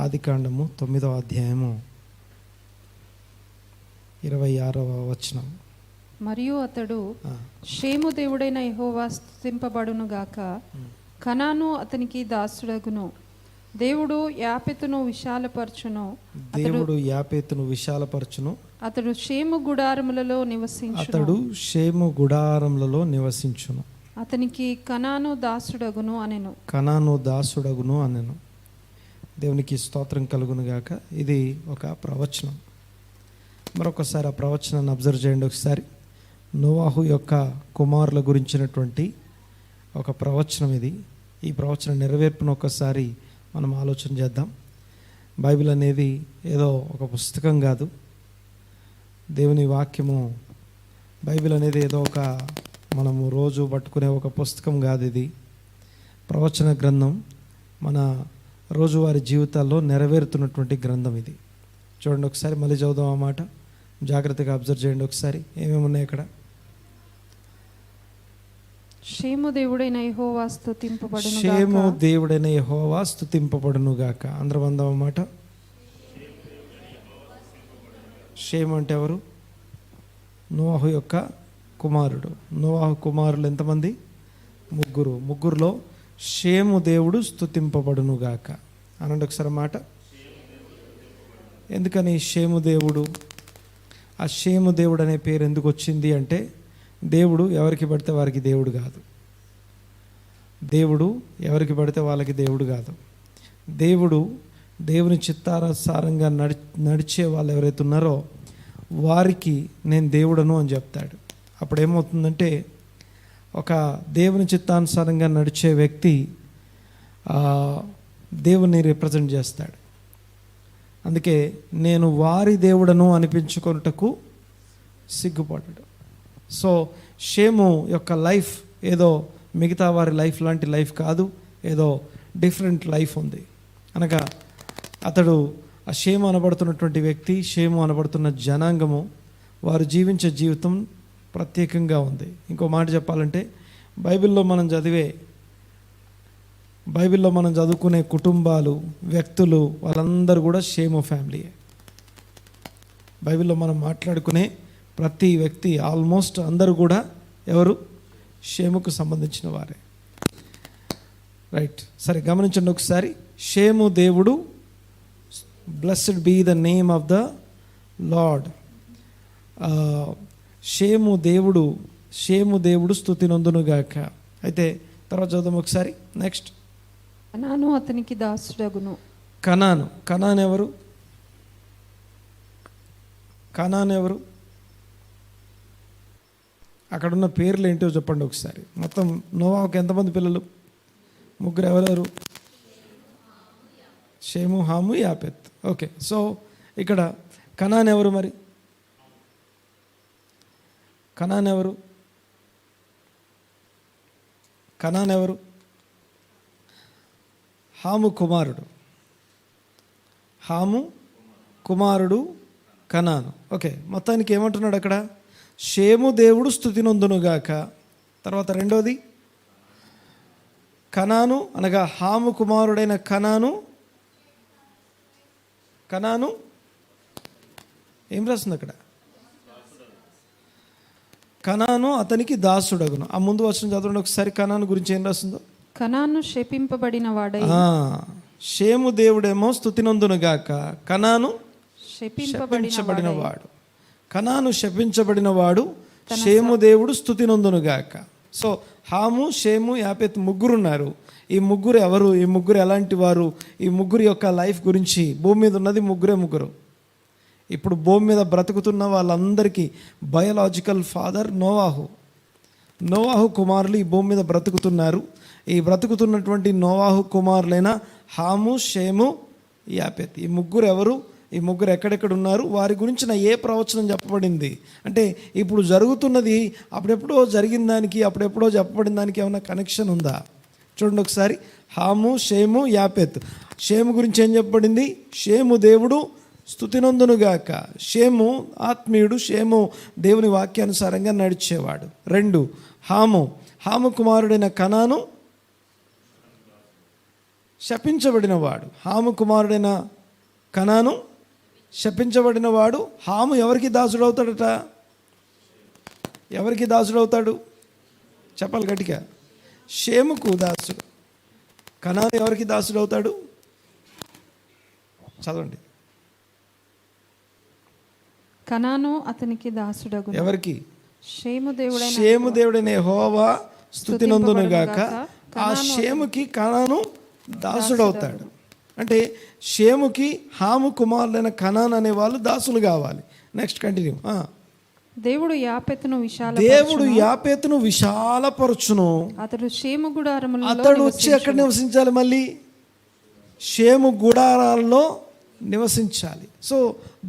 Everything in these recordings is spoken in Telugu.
ఆదికాండము 9వ అధ్యాయము 26వ వచనం. మరియు అతడు షేము దేవుడైన యెహోవా స్తుతింపబడును గాక, కనాను అతనికి దాసుడగును, దేవుడు యాపెతును విశాలపరచును, అతడు షేము గుడారములలో నివసించును, అతనికి కనాను దాసుడగును అనెను. దేవునికి స్తోత్రం కలుగును గాక. ఇది ఒక ప్రవచనం. మరొకసారి ఆ ప్రవచనాన్ని అబ్జర్వ్ చేయండి. ఒకసారి నోవాహు యొక్క కుమారుల గురించినటువంటి ఒక ప్రవచనం ఇది. ఈ ప్రవచన నెరవేర్పును ఒకసారి మనం ఆలోచన చేద్దాం. బైబిల్ అనేది ఏదో ఒక పుస్తకం కాదు. దేవుని వాక్యము, బైబిల్ అనేది ఏదో ఒక మనము రోజు పట్టుకునే ఒక పుస్తకం కాదు. ఇది ప్రవచన గ్రంథం. మన రోజువారి జీవితాల్లో నెరవేరుతున్నటువంటి గ్రంథం ఇది. చూడండి ఒకసారి, మళ్ళీ చదువుదాం ఆ మాట. జాగ్రత్తగా అబ్జర్వ్ చేయండి ఒకసారి ఏమేమి ఉన్నాయి ఇక్కడ. షేము దేవుడైన యెహోవా స్తుతింపబడును గాక. అందరం అందాం అన్నమాట. షేము అంటే ఎవరు? నోవాహు యొక్క కుమారుడు. నోవాహు కుమారులు ఎంతమంది? ముగ్గురులో షేము దేవుడు స్తుతింపబడును గాక అనండి ఒకసారి మాట. ఎందుకని షేము దేవుడు? ఆ షేము దేవుడు అనే పేరు ఎందుకు వచ్చింది అంటే, దేవుడు ఎవరికి పడితే వారికి దేవుడు కాదు. దేవుడు ఎవరికి పడితే వాళ్ళకి దేవుడు కాదు. దేవుడు దేవుని చిత్తానుసారంగా నడిచే వాళ్ళు ఎవరైతే ఉన్నారో వారికి నేను దేవుడను అని చెప్తాడు. అప్పుడు ఏమవుతుందంటే, ఒక దేవుని చిత్తానుసారంగా నడిచే వ్యక్తి దేవుని రిప్రజెంట్ చేస్తాడు. అందుకే నేను వారి దేవుడను అనిపించుకొనుటకు సిగ్గుపడ్డాడు. సో షేము యొక్క లైఫ్ ఏదో మిగతా వారి లైఫ్ లాంటి లైఫ్ కాదు, ఏదో డిఫరెంట్ లైఫ్ ఉంది. అనగా అతడు ఆ షేము అనబడుతున్నటువంటి వ్యక్తి, షేము అనబడుతున్న జనాంగము, వారు జీవించే జీవితం ప్రత్యేకంగా ఉంది. ఇంకో మాట చెప్పాలంటే, బైబిల్లో మనం చదువుకునే కుటుంబాలు, వ్యక్తులు, వాళ్ళందరూ కూడా షేము ఫ్యామిలీయే. బైబిల్లో మనం మాట్లాడుకునే ప్రతి వ్యక్తి, ఆల్మోస్ట్ అందరూ కూడా ఎవరు? షేముకు సంబంధించిన వారే. రైట్, సరే గమనించండి ఒకసారి. షేము దేవుడు, blessed be the name of the Lord. Shem దేవుడు స్తుతి నొందునుగాక. అయితే తర్వాత చదువుదాం ఒకసారి. నెక్స్ట్, కనాను అతనికి దాసుడగును. కనాను ఎవరు? అక్కడున్న పేర్లు ఏంటో చెప్పండి ఒకసారి. మొత్తం నోవాహుకి ఎంతమంది పిల్లలు? ముగ్గురు. ఎవరెవరు? షేము, హాము, యాపెత్. ఓకే, సో ఇక్కడ కనాను ఎవరు మరి? కనాను ఎవరు? హాము కుమారుడు కనాను. ఓకే, మొత్తానికి ఏమంటున్నాడు అక్కడ? షేము దేవుడు స్తుతి నొందునుగాక. తర్వాత రెండోది కనాను, అనగా హాము కుమారుడైన కనాను ఏం రాస్తుంది అక్కడ? కనాను అతనికి దాసుడగును. ఆ ముందు వచనం చదవండి ఒకసారి. కనాను గురించి ఏం రాస్తుందో. కనాను శపింపబడిన వాడై. షేము దేవుడేమో స్తుతి నొందునుగాక, కనాను శపించబడిన వాడు. కనాను శపించబడిన వాడు, షేము దేవుడు స్తుతి నొందునుగాక. సో హాము, షేము, యాపెత్ ముగ్గురున్నారు. ఈ ముగ్గురు ఎవరు? ఈ ముగ్గురు ఎలాంటి వారు? ఈ ముగ్గురు యొక్క లైఫ్ గురించి, భూమి మీద ఉన్నది ముగ్గురు. ఇప్పుడు భూమి మీద బ్రతుకుతున్న వాళ్ళందరికీ బయోలాజికల్ ఫాదర్ నోవాహు కుమారులు ఈ భూమి మీద బ్రతుకుతున్నారు. ఈ బ్రతుకుతున్నటువంటి నోవాహు కుమారులైన హాము, షేము, యాపెత్, ఈ ముగ్గురు ఎవరు? ఈ ముగ్గురు ఎక్కడెక్కడ ఉన్నారు? వారి గురించిన ఏ ప్రవచనం చెప్పబడింది అంటే, ఇప్పుడు జరుగుతున్నది అప్పుడెప్పుడో జరిగిన దానికి, అప్పుడెప్పుడో చెప్పబడిన దానికి ఏమైనా కనెక్షన్ ఉందా? చూడండి ఒకసారి. హాము, షేము, యాపెత్. షేము గురించి ఏం చెప్పబడింది? షేము దేవుడు స్తుతి నొందునుగాక. షేము ఆత్మీయుడు, షేము దేవుని వాక్యానుసారంగా నడిచేవాడు. 2, హాము కుమారుడైన కనాను శపించబడినవాడు. హాము కుమారుడైన కనాను శపించబడినవాడు. హాము ఎవరికి దాసుడవుతాడట? ఎవరికి దాసుడవుతాడు చెప్పాలి గట్టిగా? షేముకు దాసుడు. కనాను ఎవరికి దాసుడవుతాడు? చదవండి. కనాను అతనికి దాసుడగును. ఎవరికి? షేము దేవుడైన యెహోవా స్తుతి నొందునుగాక. ఆ షేముకి కనాను దాసుడవుతాడు. అంటే షేముకి హాము కుమారులైన కనాన్ అనే వాళ్ళు దాసులు కావాలి. Next continue. దేవుడు యాపెతును విశాలపరచును. అతడు షేము గుడారములలో అతడు వచ్చి ఎక్కడ నివసించాలి? మళ్ళీ షేము గుడారాల్లో నివసించాలి. So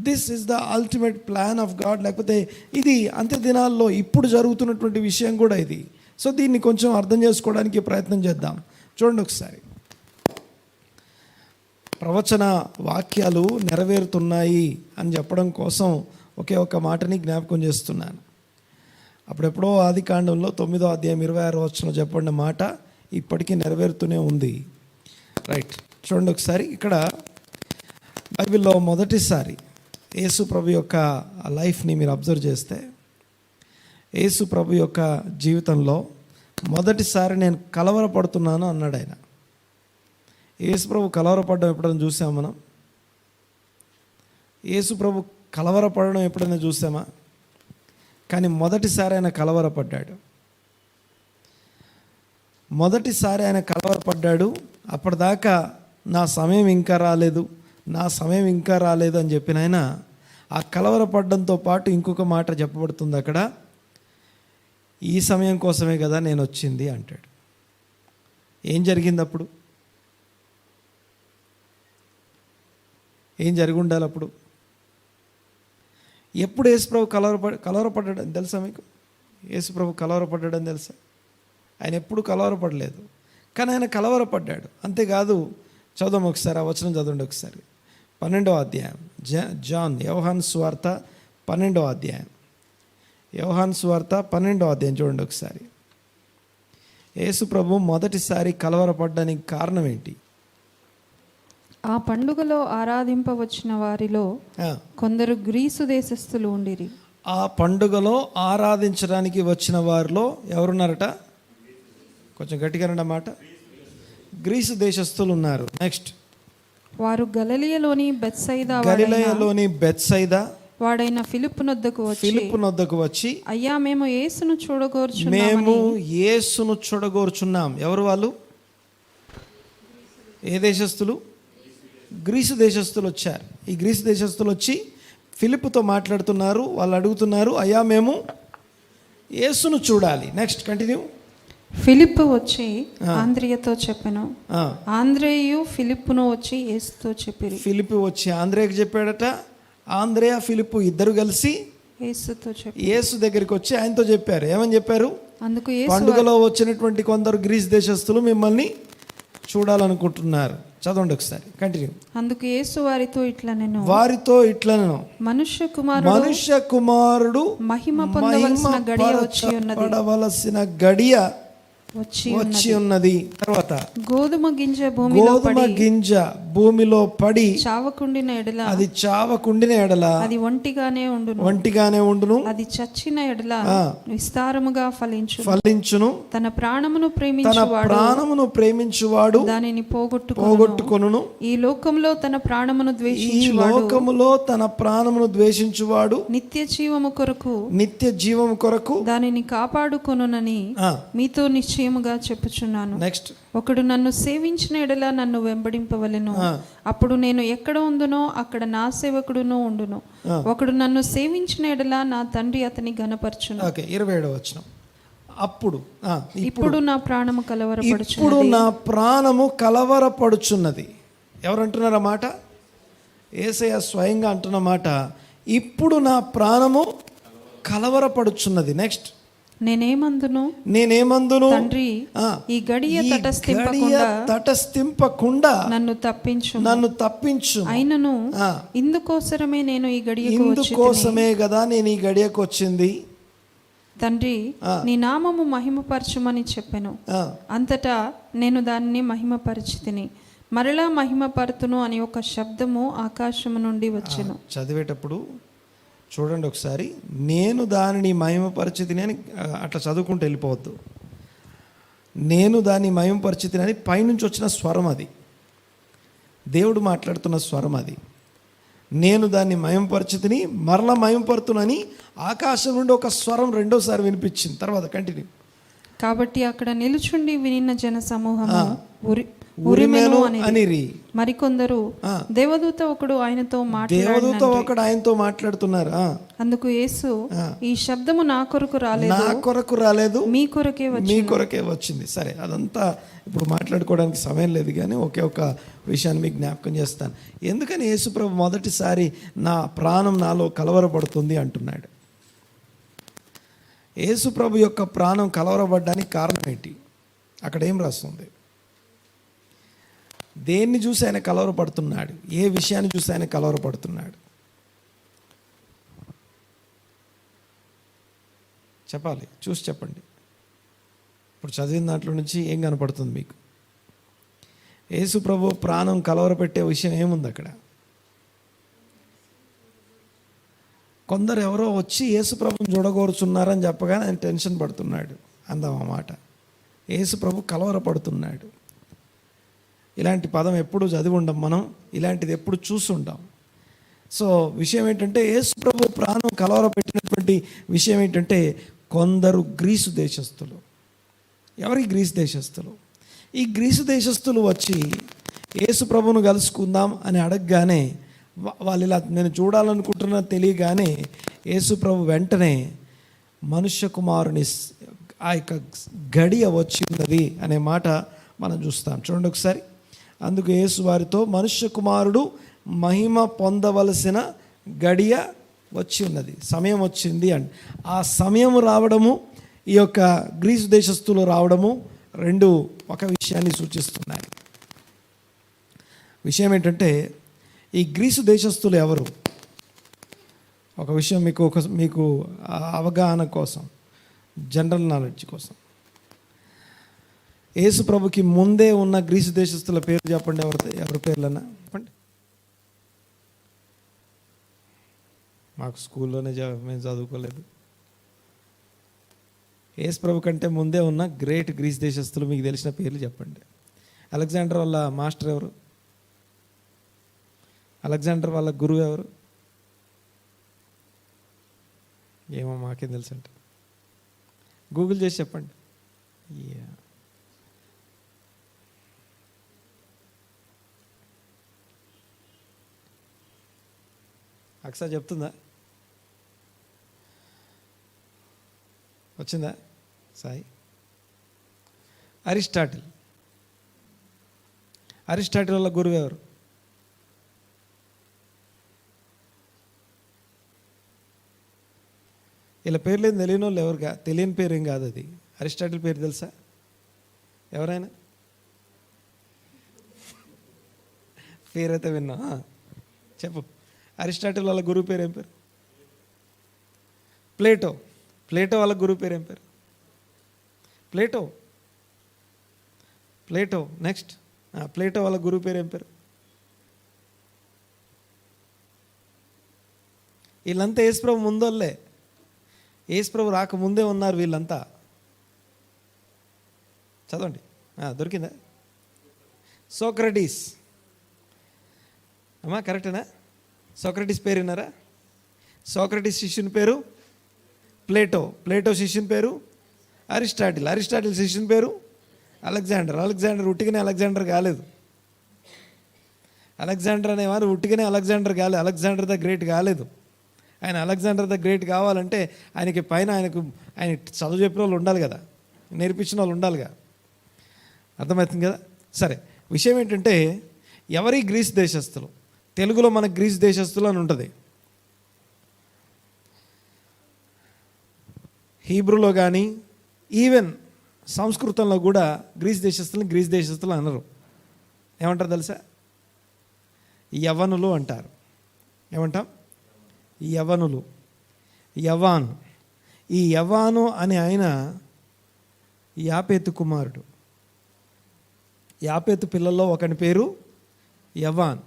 this is the ultimate plan of God. లేకపోతే ఇది అంత్య దినాల్లో ఇప్పుడు జరుగుతున్నటువంటి విషయం కూడా ఇది. సో దీన్ని కొంచెం అర్థం చేసుకోవడానికి ప్రయత్నం చేద్దాం. చూడండి ఒకసారి. ప్రవచన వాక్యాలు నెరవేరుతున్నాయి అని చెప్పడం కోసం ఒకే ఒక మాటని జ్ఞాపకం చేస్తున్నాను. అప్పుడెప్పుడో ఆది కాండంలో 9వ అధ్యాయం 26వ వచనంలో చెప్పబడిన మాట ఇప్పటికీ నెరవేరుతూనే ఉంది. రైట్, చూడండి ఒకసారి. ఇక్కడ బైబిల్లో మొదటిసారి యేసు ప్రభు యొక్క లైఫ్ని మీరు అబ్జర్వ్ చేస్తే, యేసు ప్రభు యొక్క జీవితంలో మొదటిసారి నేను కలవరపడుతున్నాను అన్నాడు ఆయన. యేసు ప్రభు కలవరపడడం ఎప్పుడైనా చూసామా మనం? యేసు ప్రభు కలవరపడడం ఎప్పుడైనా చూసామా? కానీ మొదటిసారి ఆయన కలవరపడ్డాడు. మొదటిసారి ఆయన కలవరపడ్డాడు. అప్పటిదాకా నా సమయం ఇంకా రాలేదు, నా సమయం ఇంకా రాలేదు అని చెప్పిన ఆయన ఆ కలవరపడడంతో పాటు ఇంకొక మాట చెప్పబడుతుంది అక్కడ. ఈ సమయం కోసమే కదా నేను వచ్చింది అంటాడు. ఏం జరిగింది అప్పుడు? ఏం జరిగి ఉండాలి అప్పుడు? ఎప్పుడు యేసుప్రభు కలవరపడ్డాడని తెలుసా మీకు? యేసుప్రభు కలవరపడ్డాడని తెలుసా? ఆయన ఎప్పుడు కలవరపడలేదు, కానీ ఆయన కలవరపడ్డాడు. అంతేకాదు, చదవం ఒకసారి, ఆ వచనం చదవండి ఒకసారి. 12వ అధ్యాయం జాన్ యోహాను సువార్త 12వ అధ్యాయం. యోహాను సువార్త 12వ అధ్యాయం చూడండి ఒకసారి. యేసు ప్రభు మొదటిసారి కలవరపడ్డానికి కారణం ఏంటి? ఆ పండుగలో ఆరాధింపవచ్చిన వారిలో కొందరు గ్రీసు దేశస్థులు ఉండిరి. ఆ పండుగలో ఆరాధించడానికి వచ్చిన వారిలో ఎవరున్నారట? కొంచెం గట్టిగా అన్నమాట. గ్రీసు దేశస్థులు ఉన్నారు. నెక్స్ట్, వారు గలిలయలోని బెత్సైదా వాడైన ఫిలిప్పు నొద్దకు వచ్చి అయ్యా, మేము యేసును చూడగోర్చున్నాం. ఎవరు వాళ్ళు? ఏ దేశస్థులు? గ్రీసు దేశస్థులు వచ్చారు. ఈ గ్రీసు దేశస్థులు వచ్చి ఫిలిప్పుతో మాట్లాడుతున్నారు. వాళ్ళు అడుగుతున్నారు, అయ్యా మేము యేసును చూడాలి. Next continue. ఫిలిప్పు వచ్చి ఆంద్రియతో చెప్పెను. ఆంద్రేయు ఫిలిప్పును వచ్చి యేసుతో చెప్పిరి. ఫిలిప్పు వచ్చి ఆంద్రేయకు చెప్పాడట. ఆంద్రేయ ఫిలిప్పు ఇద్దరు కలిసి యేసు దగ్గరికి వచ్చి ఆయనతో చెప్పారు. ఏమని చెప్పారు? అందుకు పండుగలో వచ్చినటువంటి కొందరు గ్రీస్ దేశస్తులు మిమ్మల్ని చూడాలనుకుంటున్నారు. చదవండి ఒకసారి, కంటిన్యూ. అందుకు యేసు వారితో ఇట్లనెను, మనుష్య కుమారుడు మహిమ పొందవలసిన గడియ వచ్చి ఉన్నది. తర్వాత గోధుమ గింజ భూమిలో పడి చావకుండిన ఎడల అది ఒంటిగానే ఉండును. అది చచ్చిన ఎడల విస్తారముగా ఫలించును. తన ప్రాణమును ప్రేమించువాడు దానిని పోగొట్టుకొనును. ఈ లోకములో తన ప్రాణమును ద్వేషించువాడు నిత్య జీవము కొరకు దానిని కాపాడుకొనునని మీతో నిశ్చయముగా చెప్పుచున్నాను. నెక్స్ట్, ఒకడు నన్ను సేవించిన ఎడల నన్ను వెంబడింపవలెను. అప్పుడు నేను ఎక్కడ ఉందునో అక్కడ నా సేవకుడును ఉండును. ఒకడు నన్ను సేవించిన ఎడల నా తండ్రి అతని ఘనపరచును. 27వ వచనం. ఇప్పుడు నా ప్రాణము కలవరపడుచున్నది. ఎవరంటున్నారు మాట? యేసయ్య స్వయంగా అంటున్న మాట. ఇప్పుడు నా ప్రాణము కలవరపడుచున్నది. నెక్స్ట్, నేనేమందును తండ్రి, ఈ గడియ తటస్థింపకుండా నన్ను తప్పించు. అయినను ఇందుకోసమే నేను ఈ ఇందుకోసమే కదా నేను ఈ గడియకు వచ్చింది. తండ్రి, నీ నామము మహిమపరచుమని చెప్పెను. అంతటా నేను దానిని మహిమపరిచితిని. మరలా మహిమపరతును అని ఒక శబ్దము ఆకాశము నుండి వచ్చెను. చదివేటప్పుడు చూడండి ఒకసారి, నేను దానిని మహిమపరిచితిని అని అట్లా చదువుకుంటూ వెళ్ళిపోవద్దు. నేను దాన్ని మహిమపరిచితిని అని పైనుంచి వచ్చిన స్వరం, అది దేవుడు మాట్లాడుతున్న స్వరం. అది నేను దాన్ని మహిమపరిచితిని మరలా మహిమపరుతునని ఆకాశం నుండి ఒక స్వరం రెండోసారి వినిపించింది. తర్వాత కంటిన్యూ. కాబట్టి అక్కడ నిలుచుండి వినిన జన సమూహము ఉరిమెను అనిరి. మరికొందరు దేవదూత ఒకడు ఆయనతో మాట్లాడుతున్నారు. అందుకు యేసు, ఈ శబ్దము నా కొరకు రాలేదు, మీ కొరకే వచ్చింది. సరే, అదంతా ఇప్పుడు మాట్లాడుకోవడానికి సమయం లేదు, కానీ ఒకే ఒక విషయాన్ని మీకు జ్ఞాపకం చేస్తాను. ఎందుకని యేసుప్రభు మొదటిసారి నా ప్రాణం నాలో కలవరపడుతుంది అంటున్నాడు? యేసుప్రభు యొక్క ప్రాణం కలవరపడడానికి కారణం ఏంటి? అక్కడ ఏం రాస్తుంది? దేన్ని చూసి ఆయన కలవరపడుతున్నాడు? ఏ విషయాన్ని చూసి ఆయన కలవరపడుతున్నాడు? చెప్పాలి, చూసి చెప్పండి. ఇప్పుడు చదివిన దాంట్లో నుంచి ఏం కనపడుతుంది మీకు? యేసు ప్రభు ప్రాణం కలవరపెట్టే విషయం ఏముంది అక్కడ? కొందరు ఎవరో వచ్చి యేసు ప్రభుని చూడగోరుచున్నారని చెప్పగానే ఆయన టెన్షన్ పడుతున్నాడు, అందాం ఆ మాట. యేసు ప్రభు కలవరపడుతున్నాడు. ఇలాంటి పదం ఎప్పుడు చదివి ఉండం మనం, ఇలాంటిది ఎప్పుడు చూసుంటాం. సో విషయం ఏంటంటే, యేసు ప్రభు ప్రాణం కలవరపెట్టినటువంటి విషయం ఏంటంటే, కొందరు గ్రీసు దేశస్థులు. ఎవరి గ్రీసు దేశస్థులు? ఈ గ్రీసు దేశస్థులు వచ్చి యేసు ప్రభును కలుసుకుందాం అని అడగగానే, వాళ్ళు ఇలా నేను చూడాలనుకుంటున్నా తెలియగానే యేసు ప్రభు వెంటనే మనుష్య కుమారుని ఆ యొక్క గడియ వచ్చి ఉన్నది అనే మాట మనం చూస్తాం. చూడండి ఒకసారి. అందుకు యేసు వారితో, మనుష్య కుమారుడు మహిమ పొందవలసిన గడియ వచ్చి ఉన్నది, సమయం వచ్చింది అని. ఆ సమయం రావడము, ఈ యొక్క గ్రీసు దేశస్థులు రావడము రెండు ఒక విషయాన్ని సూచిస్తున్నాయి. విషయం ఏంటంటే, ఈ గ్రీసు దేశస్థులు ఎవరు? ఒక విషయం మీకు అవగాహన కోసం, జనరల్ నాలెడ్జ్ కోసం, యేసు ప్రభుకి ముందే ఉన్న గ్రీసు దేశస్థుల పేరు చెప్పండి. ఎవరి పేర్లన్నా చెప్పండి. మాకు స్కూల్లోనే మేము చదువుకోలేదు. యేసు ప్రభు కంటే ముందే ఉన్న గ్రేట్ గ్రీస్ దేశస్థులు మీకు తెలిసిన పేర్లు చెప్పండి. అలెగ్జాండర్ వాళ్ళ మాస్టర్ ఎవరు? అలెగ్జాండర్ వాళ్ళ గురువు ఎవరు? ఏమో మాకేం తెలుసు అంటే గూగుల్ చేసి చెప్పండి. అక్సా చెప్తుందా? వచ్చిందా సాయి? అరిస్టాటిల్ వల్ల గురువు ఎవరు? ఇలా పేర్లు ఏం తెలియని వాళ్ళు ఎవరుగా, తెలియని పేరు ఏం కాదు అది. అరిస్టాటిల్ పేరు తెలుసా ఎవరైనా? పేరైతే విన్నా, చెప్పు. అరిస్టాటిల్ వాళ్ళ గురువు పేరు ఏం పేరు? ప్లేటో వాళ్ళ గురువు పేరు ఏం పేరు? ప్లేటో. నెక్స్ట్, ప్లేటో వాళ్ళ గురువు పేరు ఏం పేరు? వీళ్ళంతా యేసుప్రభు ముందోళ్ళే, యేసుప్రభు రాకముందే ఉన్నారు వీళ్ళంతా. చదవండి, దొరికిందా? సోక్రటీస్. అమ్మా కరెక్టేనా? సోక్రటీస్ పేరు విన్నారా? సోక్రటీస్ శిష్యుని పేరు ప్లేటో శిష్యుని పేరు అరిస్టాటిల్ శిష్యుని పేరు అలెగ్జాండర్ ఉట్టిగానే అలెగ్జాండర్ కాలేదు. అలెగ్జాండర్ అనేవారు ఉట్టిగానే అలెగ్జాండర్ కాలేదు, అలెగ్జాండర్ ద గ్రేట్ కాలేదు. ఆయన అలెగ్జాండర్ ద గ్రేట్ కావాలంటే ఆయన చదువు చెప్పిన వాళ్ళు ఉండాలి కదా, నేర్పించిన వాళ్ళు ఉండాలిగా. అర్థమవుతుంది కదా? సరే, విషయం ఏంటంటే, ఎవరి గ్రీస్ దేశస్థులు? తెలుగులో మన గ్రీస్ దేశస్థులు అని ఉంటుంది. హీబ్రూలో కానీ ఈవెన్ సంస్కృతంలో కూడా గ్రీస్ దేశస్థులు అనరు. ఏమంటారు తెలుసా? యవనులు అంటారు. ఏమంటాం? యవాన్. ఈ యవాను అనే ఆయన యాపేతు కుమారుడు. యాపేతు పిల్లల్లో ఒకని పేరు యవాన్.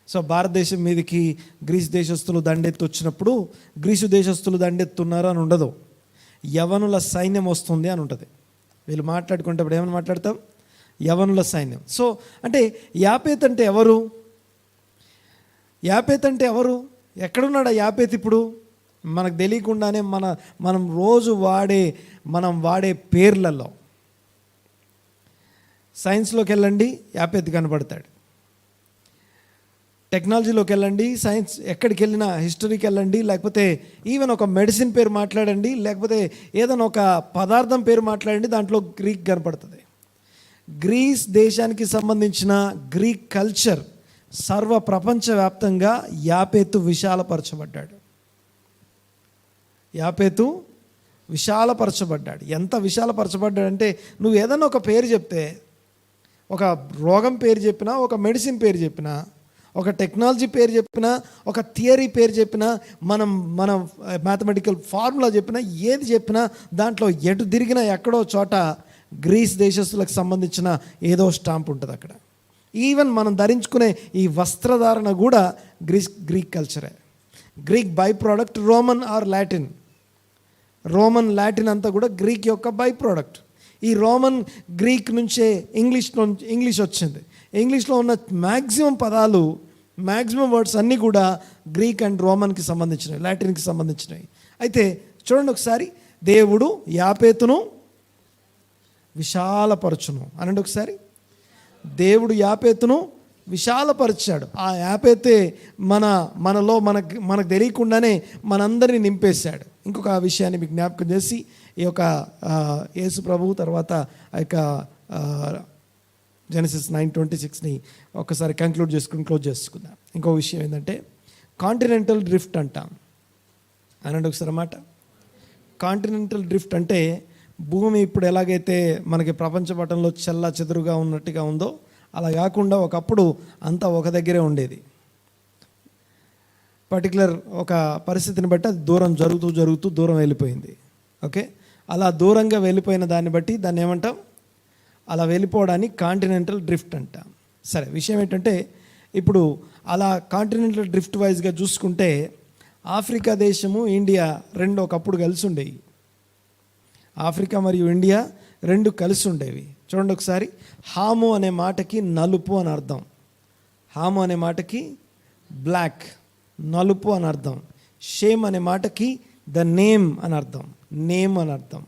సో భారతదేశం మీదకి గ్రీస్ దేశస్తులు దండెత్తి వచ్చినప్పుడు గ్రీసు దేశస్తులు దండెత్తున్నారు అని ఉండదు, యవనుల సైన్యం వస్తుంది అని ఉంటుంది. వీళ్ళు మాట్లాడుకుంటప్పుడు ఏమని మాట్లాడతాం? యవనుల సైన్యం. సో అంటే యాపేత్ అంటే ఎవరు? యాపేత్ అంటే ఎవరు? ఎక్కడున్నాడు ఆ యాపేత్? ఇప్పుడు మనకు తెలియకుండానే మనం రోజు వాడే పేర్లలో సైన్స్లోకి వెళ్ళండి, యాపేత్ కనబడతాడు. టెక్నాలజీలోకి వెళ్ళండి, సైన్స్ ఎక్కడికి వెళ్ళినా, హిస్టరీకి వెళ్ళండి, లేకపోతే ఈవెన్ ఒక మెడిసిన్ పేరు మాట్లాడండి, లేకపోతే ఏదైనా ఒక పదార్థం పేరు మాట్లాడండి, దాంట్లో గ్రీక్ కనపడుతుంది. గ్రీస్ దేశానికి సంబంధించిన గ్రీక్ కల్చర్ సర్వ ప్రపంచవ్యాప్తంగా యాపేతు విశాలపరచబడ్డాడు. యాపేతు విశాలపరచబడ్డాడు. ఎంత విశాలపరచబడ్డాడంటే నువ్వు ఏదైనా ఒక పేరు చెప్తే, ఒక రోగం పేరు చెప్పినా, ఒక మెడిసిన్ పేరు చెప్పినా, ఒక టెక్నాలజీ పేరు చెప్పినా, ఒక థియరీ పేరు చెప్పినా, మనం మ్యాథమెటికల్ ఫార్ములా చెప్పినా, ఏది చెప్పినా దాంట్లో ఎటు తిరిగినా ఎక్కడో చోట గ్రీస్ దేశస్తులకు సంబంధించిన ఏదో స్టాంప్ ఉంటుంది అక్కడ. ఈవెన్ మనం ధరించుకునే ఈ వస్త్రధారణ కూడా గ్రీక్ కల్చరే. Greek by product Roman or Latin. Latin అంతా కూడా గ్రీక్ యొక్క బై ప్రోడక్ట్. ఈ రోమన్ గ్రీక్ నుంచే ఇంగ్లీష్ వచ్చింది. ఇంగ్లీష్లో ఉన్న మ్యాక్సిమం పదాలు, మ్యాక్సిమం వర్డ్స్ అన్నీ కూడా గ్రీక్ అండ్ రోమన్కి సంబంధించినవి, లాటిన్కి సంబంధించినవి. అయితే చూడండి ఒకసారి, దేవుడు యాపేతును విశాలపరచును అనండి ఒకసారి. దేవుడు యాపేతును విశాలపరిచాడు. ఆ యాపేతే మనకు తెలియకుండానే మనందరినీ నింపేశాడు. ఇంకొక విషయాన్ని మీకు జ్ఞాపకం చేసి ఈ యొక్క యేసు ప్రభువు తర్వాత ఆ యొక్క జెనసిస్ 9:26ని ఒకసారి క్లోజ్ చేసుకుందాం. ఇంకో విషయం ఏంటంటే కాంటినెంటల్ డ్రిఫ్ట్ అంటాం అనండి ఒకసారి అన్నమాట. కాంటినెంటల్ డ్రిఫ్ట్ అంటే భూమి ఇప్పుడు ఎలాగైతే మనకి ప్రపంచ పటంలో చెల్లా చెదురుగా ఉన్నట్టుగా ఉందో అలా కాకుండా ఒకప్పుడు అంతా ఒక దగ్గరే ఉండేది. పర్టికులర్ ఒక పరిస్థితిని బట్టి అది జరుగుతూ దూరం వెళ్ళిపోయింది. ఓకే, అలా దూరంగా వెళ్ళిపోయిన దాన్ని బట్టి దాన్ని ఏమంటాం? అలా వెళ్ళిపోవడాన్ని కాంటినెంటల్ డ్రిఫ్ట్ అంటాం. సరే, విషయం ఏంటంటే ఇప్పుడు అలా కాంటినెంటల్ డ్రిఫ్ట్ వైజ్గా చూసుకుంటే ఆఫ్రికా దేశము, ఇండియా రెండు ఒకప్పుడు కలిసి ఉండేవి. ఆఫ్రికా మరియు ఇండియా రెండు కలిసి ఉండేవి. చూడండి ఒకసారి, హాము అనే మాటకి నలుపు అని అర్థం. హాము అనే మాటకి బ్లాక్, నలుపు అని అర్థం. షేమ్ అనే మాటకి ద నేమ్ అని అర్థం, నేమ్ అని అర్థం,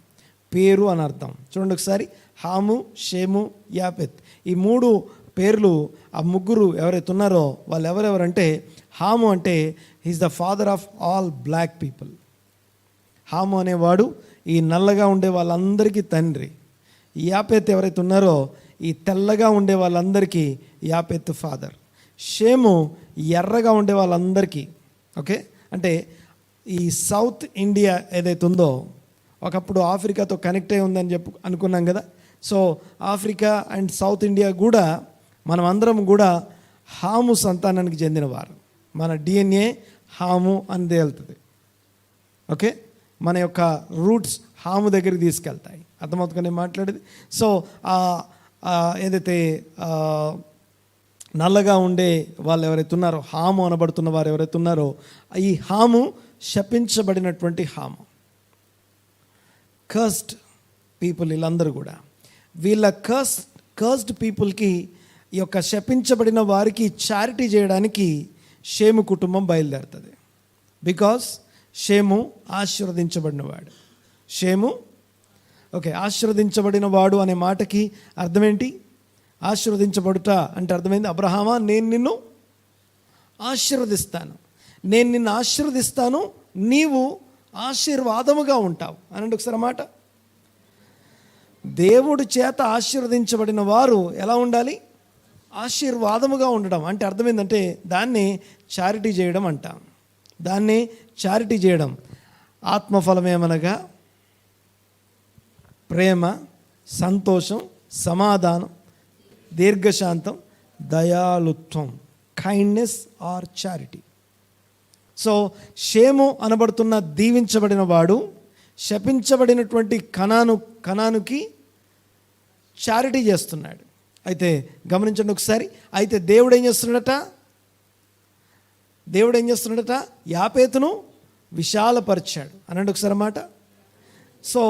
పేరు అని అర్థం. చూడండి ఒకసారి, హాము, షేము, యాపెత్, ఈ మూడు పేర్లు ఆ ముగ్గురు ఎవరైతే ఉన్నారో వాళ్ళు ఎవరెవరంటే, హాము అంటే he's the father of all black people. Ham అనేవాడు ఈ నల్లగా ఉండే వాళ్ళందరికీ తండ్రి. యాపెత్ ఎవరైతే ఉన్నారో ఈ తెల్లగా ఉండే వాళ్ళందరికీ యాపెత్ ఫాదర్. షేము ఎర్రగా ఉండే వాళ్ళందరికీ. ఓకే, అంటే ఈ సౌత్ ఇండియా ఏదైతే ఉందో ఒకప్పుడు ఆఫ్రికాతో కనెక్ట్ అయి ఉందని అనుకున్నాం కదా. So Africa and south India కూడా మనం అందరం కూడా హాము సంతానానికి చెందినవారు. మన డిఎన్ఏ హాము అని తేలుతుంది. ఓకే, మన యొక్క రూట్స్ హాము దగ్గరికి తీసుకెళ్తాయి. అర్థమవుతుందని మాట్లాడేది. సో ఏదైతే నల్లగా ఉండే వాళ్ళు ఎవరైతే ఉన్నారో, హాము అనబడుతున్న వారు ఎవరైతే ఉన్నారో, ఈ హాము శపించబడినటువంటి హాము, కర్స్డ్ పీపుల్. వీళ్ళందరూ కూడా వీళ్ళ కర్స్డ్ పీపుల్కి, ఈ యొక్క శపించబడిన వారికి చారిటీ చేయడానికి షేము కుటుంబం బయలుదేరుతుంది. Because Shem ఆశీర్వదించబడినవాడు. షేము ఓకే, ఆశీర్వదించబడిన వాడు అనే మాటకి అర్థం ఏంటి? ఆశీర్వదించబడుట అంటే అర్థమైంది, అబ్రహామా నేను నిన్ను ఆశీర్వదిస్తాను, నేను నిన్ను ఆశీర్వదిస్తాను, నీవు ఆశీర్వాదముగా ఉంటావు అనండి ఒకసారి మాట. దేవుడి చేత ఆశీర్వదించబడిన వారు ఎలా ఉండాలి? ఆశీర్వాదముగా ఉండడం. అంటే అర్థమైందంటే దాన్ని చారిటీ చేయడం అంటాం. దాన్ని చారిటీ చేయడం. ఆత్మఫలమేమనగా ప్రేమ, సంతోషం, సమాధానం, దీర్ఘశాంతం, దయాళుత్వం, కైండ్నెస్ ఆర్ చారిటీ. సో షేము అనబడుతున్న దీవించబడిన వాడు శపించబడినటువంటి కనానుకి చారిటీ చేస్తున్నాడు. అయితే గమనించండి ఒకసారి. అయితే దేవుడు ఏం చేస్తున్నాడట? యాపేతును విశాలపరిచాడు అనండి ఒకసారి మాట. సో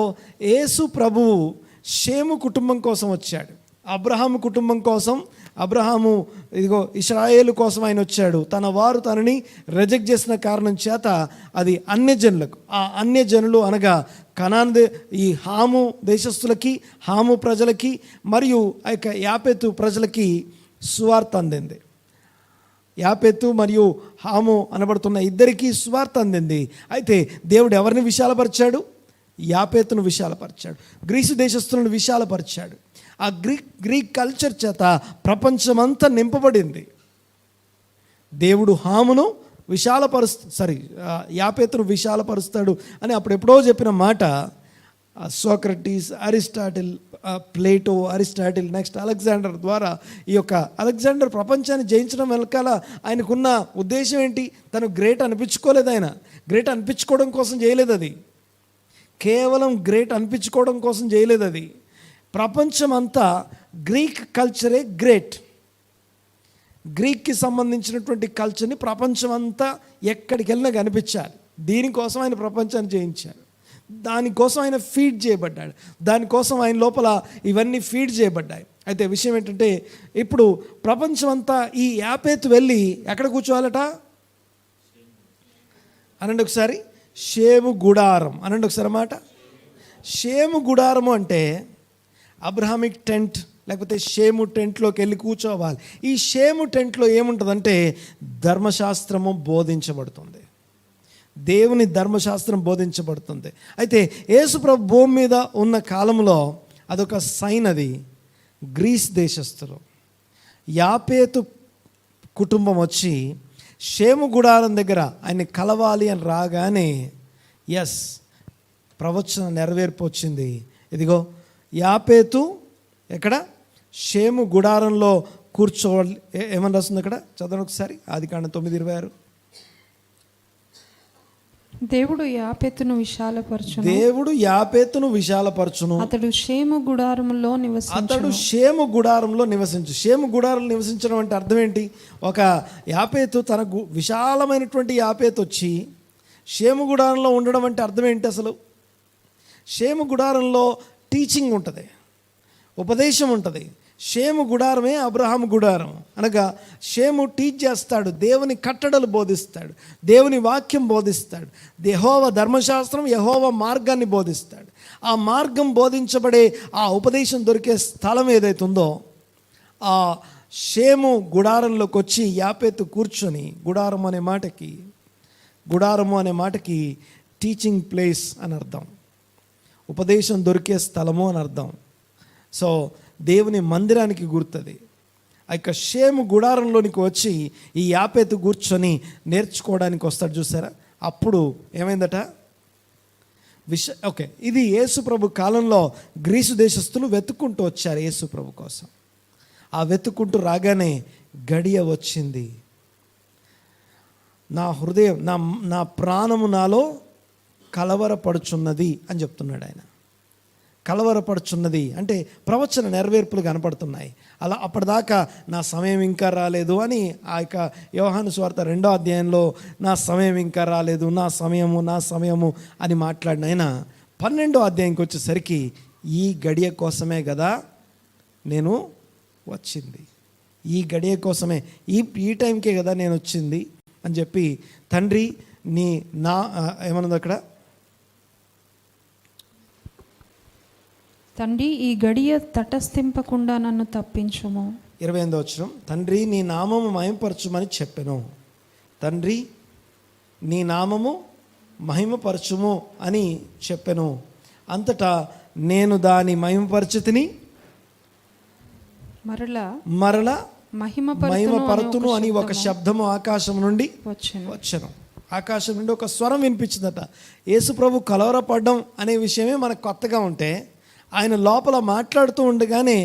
యేసు ప్రభువు షేము కుటుంబం కోసం వచ్చాడు, అబ్రహాము కుటుంబం కోసం. అబ్రహాము ఇదిగో ఇశ్రాయేలు కోసం ఆయన వచ్చాడు. తన వారు తనని రిజెక్ట్ చేసిన కారణం చేత అది అన్యజనులకు, ఆ అన్యజనులు అనగా ఈ హాము దేశస్తులకి, హాము ప్రజలకి మరియు ఆ యొక్క యాపెతు ప్రజలకి సువార్త అందింది. యాపెతు మరియు హాము అనబడుతున్న ఇద్దరికీ సువార్త అందింది. అయితే దేవుడు ఎవరిని విశాలపరిచాడు? యాపెతును విశాలపరిచాడు, గ్రీసు దేశస్తులను విశాలపరిచాడు. ఆ గ్రీక్ కల్చర్ చేత ప్రపంచమంతా నింపబడింది. దేవుడు హామును యాపెతును విశాలపరుస్తాడు అని అప్పుడెప్పుడో చెప్పిన మాట Socrates, Aristotle, Plato, Aristotle, next Alexander ద్వారా ఈ యొక్క అలెగ్జాండర్ ప్రపంచాన్ని జయించడం వెనకాల ఆయనకున్న ఉద్దేశం ఏంటి? తను గ్రేట్ అనిపించుకోలేదు. ఆయన గ్రేట్ అనిపించుకోవడం కోసం చేయలేదు, అది కేవలం గ్రేట్ అనిపించుకోవడం కోసం చేయలేదు. అది ప్రపంచం అంతా గ్రీక్ కల్చరే గ్రేట్. గ్రీక్కి సంబంధించినటువంటి కల్చర్ని ప్రపంచం అంతా ఎక్కడికి వెళ్ళినా కనిపించాలి. దీనికోసం ఆయన ప్రపంచాన్ని జయించాడు, దానికోసం ఆయన ఫీడ్ చేయబడ్డాడు, దానికోసం ఆయన లోపల ఇవన్నీ ఫీడ్ చేయబడ్డాయి. అయితే విషయం ఏంటంటే ఇప్పుడు ప్రపంచం అంతా ఈ యాపేతు వెళ్ళి ఎక్కడ కూర్చోవాలట అనండి ఒకసారి. షేము గుడారం అనండి ఒకసారి మాట. షేము గుడారము అంటే అబ్రహామిక్ టెంట్ లేకపోతే షేము టెంట్లోకి వెళ్ళి కూర్చోవాలి. ఈ షేము టెంట్లో ఏముంటుందంటే ధర్మశాస్త్రము బోధించబడుతుంది, దేవుని ధర్మశాస్త్రం బోధించబడుతుంది. అయితే యేసుప్రభు భూమి మీద ఉన్న కాలంలో అదొక సైన్. అది గ్రీస్ దేశస్థులు యాపేతు కుటుంబం వచ్చి షేము గుడారం దగ్గర ఆయన్ని కలవాలి అని రాగానే ఎస్, ప్రవచన నెరవేర్పు వచ్చింది. ఇదిగో యాపేతు ఎక్కడ? షేము గుడారంలో కూర్చోవాలి. ఏమని రాస్తుంది అక్కడ? చదవండి ఒకసారి. ఆదికాండం 9:26. దేవుడు యాపెతును విశాలపరచును, దేవుడు యాపెతును విశాలపరచును, అతడు షేము గుడారములో నివసించు. షేము గుడారంలో నివసించడం అంటే అర్థం ఏంటి? ఒక యాపెతు తన విశాలమైనటువంటి యాపెతు వచ్చి షేము గుడారంలో ఉండడం అంటే అర్థం ఏంటి? అసలు షేము గుడారంలో టీచింగ్ ఉంటుంది, ఉపదేశం ఉంటుంది. షేము గుడారమే అబ్రహాము గుడారం. అనగా షేము టీచ్ చేస్తాడు, దేవుని కట్టడలు బోధిస్తాడు, దేవుని వాక్యం బోధిస్తాడు, యెహోవా ధర్మశాస్త్రం, యెహోవా మార్గాన్ని బోధిస్తాడు. ఆ మార్గం బోధించబడే ఆ ఉపదేశం దొరికే స్థలం ఏదైతుందో ఆ షేము గుడారంలోకి వచ్చి యాపెతు కూర్చొని, గుడారము అనే మాటకి టీచింగ్ ప్లేస్ అని అర్థం, ఉపదేశం దొరికే స్థలము అని అర్థం. సో దేవుని మందిరానికి గుర్తుంది. ఆ యొక్క షేము గుడారంలోనికి వచ్చి ఈ యాపెతు కూర్చొని నేర్చుకోవడానికి వస్తాడు చూసారా. అప్పుడు ఏమైందట? ఓకే, ఇది యేసుప్రభు కాలంలో గ్రీసు దేశస్తులు వెతుక్కుంటూ వచ్చారు యేసుప్రభు కోసం. ఆ వెతుక్కుంటూ రాగానే గడియ వచ్చింది. నా హృదయం, నా ప్రాణము నాలో కలవరపడుచున్నది అని చెప్తున్నాడు ఆయన. కలవరపడుచున్నది అంటే ప్రవచన నెరవేర్పులు కనపడుతున్నాయి. అలా అప్పటిదాకా నా సమయం ఇంకా రాలేదు అని ఆ యొక్క యోహాను సువార్త 2వ అధ్యాయంలో నా సమయం ఇంకా రాలేదు, నా సమయము అని మాట్లాడిన ఆయన 12వ అధ్యాయంకి వచ్చేసరికి ఈ గడియ కోసమే కదా నేను వచ్చింది, ఈ గడియ కోసమే, ఈ టైంకే కదా నేను వచ్చింది అని చెప్పి తండ్రి ఏమన్నది అక్కడ? తండ్రి ఈ గడియ తటస్థింపకుండా నన్ను తప్పించుము. 28వ వచనం, తండ్రి నీ నామము మహిమపరచుమని చెప్పెను. తండ్రి నీ నామము మహిమపరచుము అని చెప్పెను. అంతటా నేను దాని మహిమపరచుతిని, మరలా మహిమపరతును అని ఒక శబ్దము ఆకాశం నుండి వచ్చెను. ఆకాశం నుండి ఒక స్వరం వినిపించిందట. యేసుప్రభు కలవరపడడం అనే విషయమే మనకు కొత్తగా ఉంటే ఆయన లోపల మాట్లాడుతూ ఉండగానే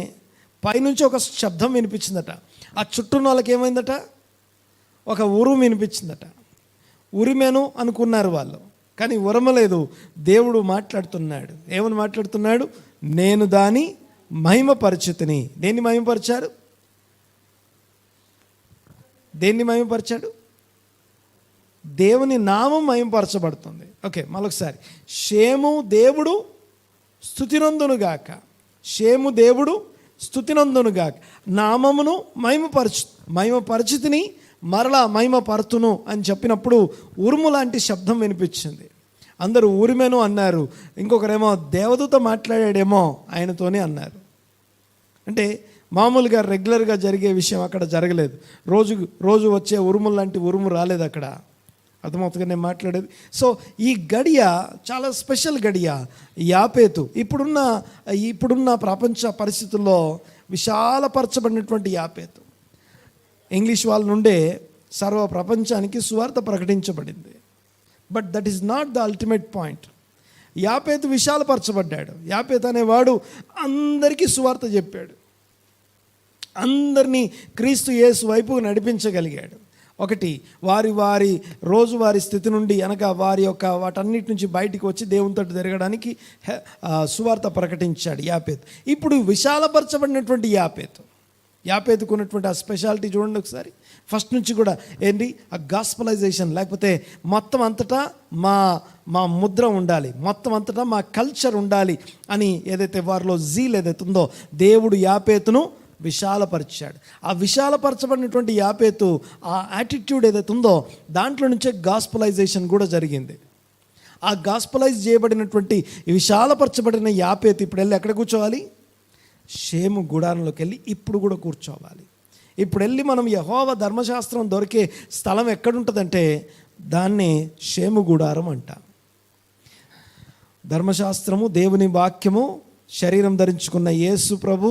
పైనుంచి ఒక శబ్దం వినిపించిందట. ఆ చుట్టూ వాళ్ళకి ఏమైందట? ఒక ఉరుము వినిపించిందట. ఉరిమెను అనుకున్నారు వాళ్ళు, కానీ ఉరమలేదు. దేవుడు మాట్లాడుతున్నాడు. ఏమని మాట్లాడుతున్నాడు? నేను దాని మహిమపరిచితిని. దేన్ని మహిమపరిచాడు? దేన్ని మహిమపరిచాడు? దేవుని నామం మహిమపరచబడుతుంది. ఓకే, మరొకసారి. షేము దేవుడు స్తుతినందునుగాక. షేము దేవుడు స్తుతినందునుగాక. నామమును మహిమపరిచితిని, మరలా మహిమపరుతును అని చెప్పినప్పుడు ఉరుము లాంటి శబ్దం వినిపించింది. అందరూ ఊరిమేను అన్నారు. ఇంకొకరేమో దేవదూత మాట్లాడాడేమో ఆయనతోనే అన్నారు. అంటే మామూలుగా రెగ్యులర్గా జరిగే విషయం అక్కడ జరగలేదు. రోజు వచ్చే ఉరుములు లాంటి ఉరుము రాలేదు అక్కడ. అర్థమవుతుందిగా నేను మాట్లాడేది. సో ఈ గడియ చాలా స్పెషల్ గడియ. యాపేతు ఇప్పుడున్న ప్రపంచ పరిస్థితుల్లో విశాలపరచబడినటువంటి యాపేతు ఇంగ్లీష్ వాళ్ళ నుండే సర్వ ప్రపంచానికి సువార్త ప్రకటించబడింది. But that is not the ultimate point. యాపేతు విశాలపరచబడ్డాడు. యాపేతు అనేవాడు అందరికీ సువార్త చెప్పాడు. అందరినీ క్రీస్తు యేసు వైపుకు నడిపించగలిగాడు. ఒకటి, వారి రోజువారి స్థితి నుండి అనగా వారి యొక్క వాటన్నిటి నుంచి బయటికి వచ్చి దేవునితో తిరగడానికి సువార్త ప్రకటించాడు యాపేతు. ఇప్పుడు విశాలపరచబడినటువంటి యాపేతుకు ఉన్నటువంటి ఆ స్పెషాలిటీ చూడండి ఒకసారి. ఫస్ట్ నుంచి కూడా ఏంటి? ఆ గాస్పలైజేషన్, లేకపోతే మొత్తం అంతటా మా ముద్ర ఉండాలి, మొత్తం అంతటా మా కల్చర్ ఉండాలి అని ఏదైతే వారిలో జీల్ ఏదైతే ఉందో దేవుడు యాపేతును విశాలపరిచాడు. ఆ విశాలపరచబడినటువంటి యాపేతు ఆ యాటిట్యూడ్ ఏదైతే ఉందో దాంట్లో నుంచే గాస్పలైజేషన్ కూడా జరిగింది. ఆ గాస్పలైజ్ చేయబడినటువంటి విశాలపరచబడిన యాపేతు ఇప్పుడు వెళ్ళి ఎక్కడ కూర్చోవాలి? షేము గుడారంలోకి వెళ్ళి ఇప్పుడు కూడా కూర్చోవాలి. ఇప్పుడు వెళ్ళి మనం యెహోవా ధర్మశాస్త్రం దొరికే స్థలం ఎక్కడుంటుందంటే దాన్నే షేము గుడారం అంటాం. ధర్మశాస్త్రము, దేవుని వాక్యము, శరీరం ధరించుకున్న యేసు ప్రభు,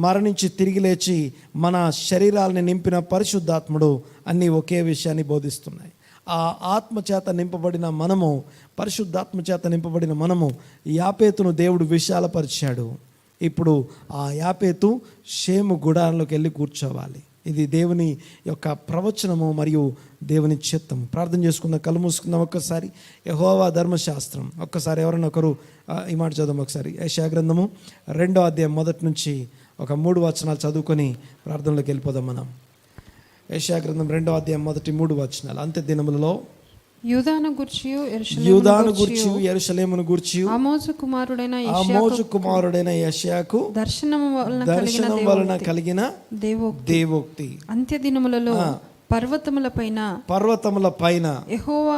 మరణించి తిరిగి లేచి మన శరీరాలని నింపిన పరిశుద్ధాత్ముడు అన్నీ ఒకే విషయాన్ని బోధిస్తున్నాయి. ఆ ఆత్మచేత నింపబడిన మనము, పరిశుద్ధాత్మచేత నింపబడిన మనము యాపేతును దేవుడు విశాలపరిచాడు. ఇప్పుడు ఆ యాపేతు షేము గుడారంలోకి వెళ్ళి కూర్చోవాలి. ఇది దేవుని యొక్క ప్రవచనము మరియు దేవుని చిత్తము. ప్రార్థన చేసుకుందాం, కళ్ళు మూసుకుందాం. ఒక్కసారి యెహోవా ధర్మశాస్త్రం, ఒక్కసారి ఎవరైనా ఒకరు ఈ మాట చదువు ఒకసారి. యెషయా గ్రంథము 2వ అధ్యాయం మొదటి నుంచి ఒక 3 వచనాలు చదువుకొని ప్రార్థనలోకి వెళ్ళిపోదాం మనం. యెషయా గ్రంథం 2వ అధ్యాయం మొదటి 3 వచనాలు. అంత్య దినములలో యూదాను గూర్చియు యెరూషలేమును గూర్చియు ఆమోజు కుమారుడైన యెషయాకు దర్శనము వలన కలిగిన దేవోక్తి. అంత్య దినములలో పర్వతముల పైన యెహోవా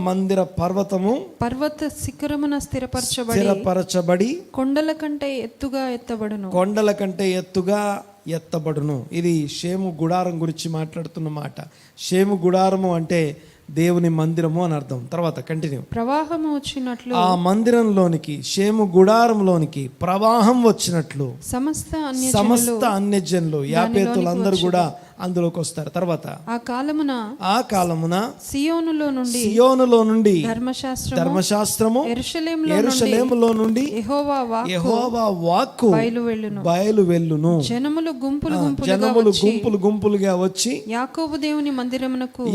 మందిర పర్వతము పర్వత శిఖరమున స్థిరపరచబడి కొండల కంటే ఎత్తుగా ఎత్తబడును. ఇది షేము గుడారం గురించి మాట్లాడుతున్న మాట. షేము గుడారము అంటే దేవుని మందిరము అని అర్థం. తర్వాత కంటిన్యూ. ప్రవాహము వచ్చినట్లు ఆ మందిరంలోనికి, షేము గుడారంలోనికి ప్రవాహం వచ్చినట్లు సమస్త అన్యజనులు, యాపేతులందరూ కూడా అందులోకి వస్తారు. తర్వాత ఆ కాలమున సియోనులో నుండి ధర్మశాస్త్రము యెరూషలేములో నుండి యెహోవా వాక్కు బయలు వెళ్ళును. జనములు గుంపులుగా వచ్చి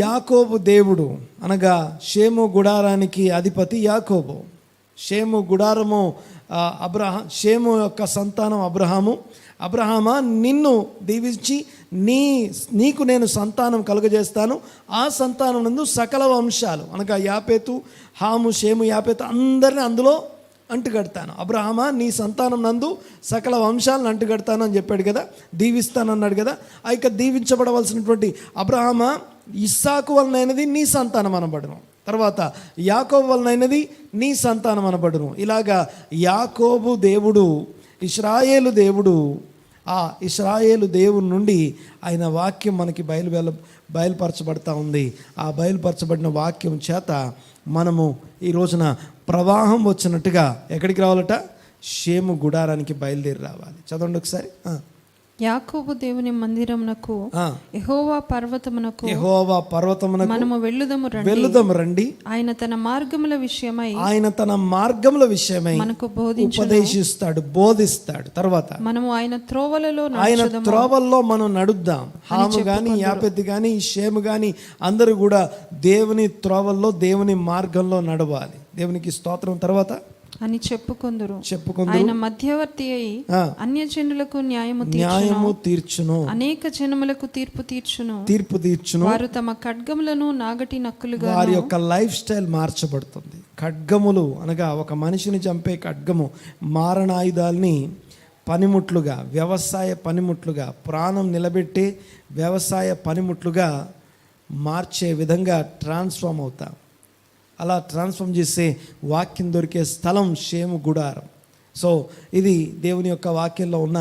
యాకోబు దేవుడు అనగా షేము గుడారానికి అధిపతి యాకోబు. షేము గుడారము షేము యొక్క సంతానం అబ్రహామా, నిన్ను దీవించి నీకు నేను సంతానం కలుగజేస్తాను. ఆ సంతానం నందు సకల వంశాలు అనగా యాపేతు, హాము, షేము, యాపేతు అందరిని అందులో అంటుగడతాను. అబ్రహామా, నీ సంతానం నందు సకల వంశాలను అంటుగడతాను అని చెప్పాడు కదా, దీవిస్తానన్నాడు కదా. ఆ యొక్క దీవించబడవలసినటువంటి అబ్రహామా, ఇస్సాకు వలనైనది నీ సంతానం అనబడును. తర్వాత యాకోబు వలనైనది నీ సంతానం అనబడును. ఇలాగా యాకోబు దేవుడు, ఇశ్రాయేలు దేవుడు, ఆ ఇశ్రాయేలు దేవుని నుండి ఆయన వాక్యం మనకి బయలుపరచబడతా ఉంది. ఆ బయలుపరచబడిన వాక్యం చేత మనము ఈ రోజున ప్రవాహం వచ్చినట్టుగా ఎక్కడికి రావాలట? షేము గుడారానికి బయలుదేరి రావాలి. చదవండి ఒకసారి. యాకోబు దేవుని మందిరమునకు యెహోవా పర్వతమునకు మనము వెళ్ళుదము రండి. ఆయన తన మార్గముల విషయమై మనకు ఉపదేశిస్తాడు, బోధిస్తాడు. తర్వాత మనము ఆయన త్రోవల్లో మనం నడుద్దాం. హాము గాని, యాపెతు గాని, షేము గాని అందరూ కూడా దేవుని త్రోవల్లో, దేవుని మార్గంలో నడవాలి. దేవునికి స్తోత్రం. తర్వాత అని చెప్పుకొందురు. చెప్పుకొందురు. ఆయన మధ్యవర్తి అయి అన్యజనులకు న్యాయము తీర్చును, అనేక జనములకు తీర్పు తీర్చును. వారు తమ ఖడ్గములను నాగటి నక్కులుగా. వారి యొక్క లైఫ్ స్టైల్ మార్చబడుతుంది. ఖడ్గములు అనగా ఒక మనిషిని చంపే ఖడ్గము మారణాయుధాల్ని పనిముట్లుగా, వ్యవసాయ పనిముట్లుగా, ప్రాణం నిలబెట్టే వ్యవసాయ పనిముట్లుగా మార్చే విధంగా ట్రాన్స్ఫామ్ అవుతాం. అలా ట్రాన్స్ఫామ్ చేసే వాక్యం దొరికే స్థలం షేము గుడారం. సో ఇది దేవుని యొక్క వాక్యంలో ఉన్న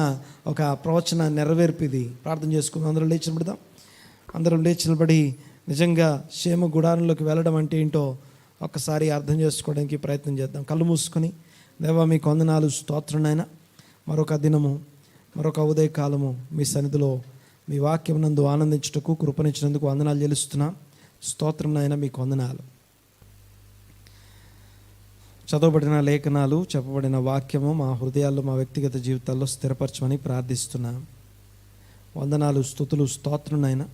ఒక ప్రవచన నెరవేర్పు. ఇది ప్రార్థన చేసుకుందాం. అందరూ లేచి నిలబడదాం. అందరూ లేచి నిలబడి నిజంగా షేము గుడారంలోకి వెళ్ళడం అంటే ఏంటో ఒక్కసారి అర్థం చేసుకోవడానికి ప్రయత్నం చేద్దాం. కళ్ళు మూసుకొని, దేవా మీకు వందనాలు, స్తోత్రం నాయనా. మరొక దినము, మరొక ఉదయకాలము మీ సన్నిధిలో మీ వాక్యం నందు ఆనందించుటకు కృపణించినందుకు వందనాలు చెల్లిస్తున్నా. స్తోత్రం నాయన, మీకు వందనాలు. చదవబడిన లేఖనాలు, చెప్పబడిన వాక్యము మా హృదయాల్లో, మా వ్యక్తిగత జీవితాల్లో స్థిరపరచమని ప్రార్థిస్తున్నా. వందనాలు, స్తుతులు, స్తోత్రం నాయన.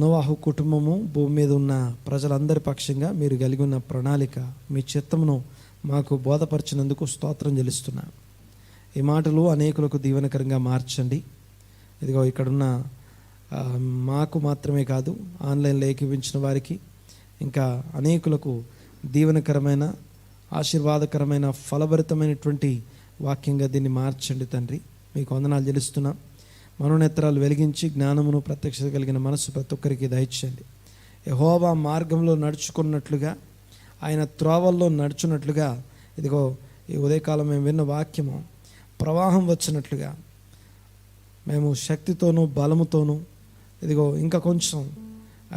నోవాహు కుటుంబము, భూమి మీద ఉన్న ప్రజలందరి పక్షంగా మీరు కలిగి ఉన్న ప్రణాళిక, మీ చిత్తమును మాకు బోధపరిచినందుకు స్తోత్రం చెల్లిస్తున్నా. ఈ మాటలు అనేకులకు దీవెనకరంగా మార్చండి. ఇదిగో ఇక్కడున్న మాకు మాత్రమే కాదు, ఆన్లైన్లో ఏకీవించిన వారికి, ఇంకా అనేకులకు దీవెనకరమైన, ఆశీర్వాదకరమైన, ఫలభరితమైనటువంటి వాక్యంగా దీన్ని మార్చండి తండ్రి. మీకు వందనాలు చెల్లిస్తున్నాం. మనోనేత్రాలు వెలిగించి జ్ఞానమును ప్రత్యక్షత కలిగిన మనసు ప్రతి ఒక్కరికి దయచేయండి. యెహోవా మార్గంలో నడుచుకున్నట్లుగా, ఆయన త్రోవల్లో నడుచున్నట్లుగా, ఇదిగో ఈ ఉదయకాలం మేము విన్న వాక్యము ప్రవాహం వచ్చినట్లుగా మేము శక్తితోనూ బలముతోనూ ఇదిగో ఇంకా కొంచెం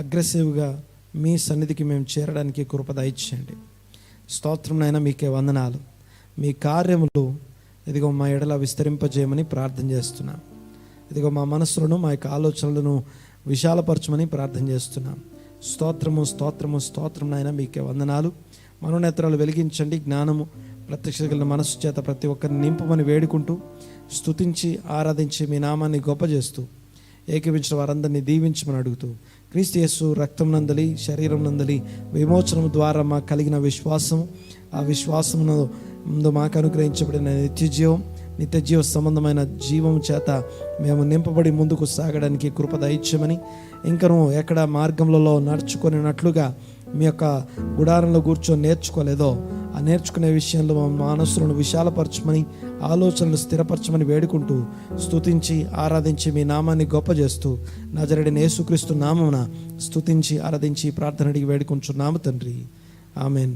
అగ్రెసివ్గా మీ సన్నిధికి మేము చేరడానికి కృప దయచేయండి. స్తోత్రం నాయన, మీకే వందనాలు. మీ కార్యములు ఇదిగో మా ఎడల విస్తరింపజేయమని ప్రార్థన చేస్తున్నాం. ఇదిగో మా మనస్సులను, మా యొక్క ఆలోచనలను విశాలపరచమని ప్రార్థన చేస్తున్నాం. స్తోత్రము, స్తోత్రము, స్తోత్రం నాయన, మీకే వందనాలు. మనోనేత్రాలు వెలిగించండి. జ్ఞానము ప్రత్యక్ష కలిగిన మనస్సు చేత ప్రతి ఒక్కరిని నింపమని వేడుకుంటూ, స్తుతించి ఆరాధించి మీ నామాన్ని గొప్ప చేస్తూ, ఏకీవించిన వారందరినీ దీవించమని అడుగుతూ, క్రీస్తు యేసు రక్తం నందలి, శరీరం నందలి విమోచనం ద్వారా మాకు కలిగిన విశ్వాసము, ఆ విశ్వాసమును మాకు అనుగ్రహించబడిన నిత్య జీవ సంబంధమైన జీవం చేత మేము నింపబడి ముందుకు సాగడానికి కృప దయచేయమని, ఇంకను ఎక్కడ మార్గంలో నడుచుకునేటట్లుగా మీ యొక్క గుడారంలో కూర్చొని నేర్చుకోలేదో ఆ నేర్చుకునే విషయంలో మా మనస్సులను విశాలపరచమని, ఆలోచనలు స్థిరపరచమని వేడుకుంటూ, స్తుతించి ఆరాధించి మీ నామాన్ని గొప్ప చేస్తూ, నజరేయుడైన యేసుక్రీస్తు నామమున స్తుతించి ఆరాధించి ప్రార్థన అడిగి వేడుకుంటున్నాము తండ్రి. ఆమేన్.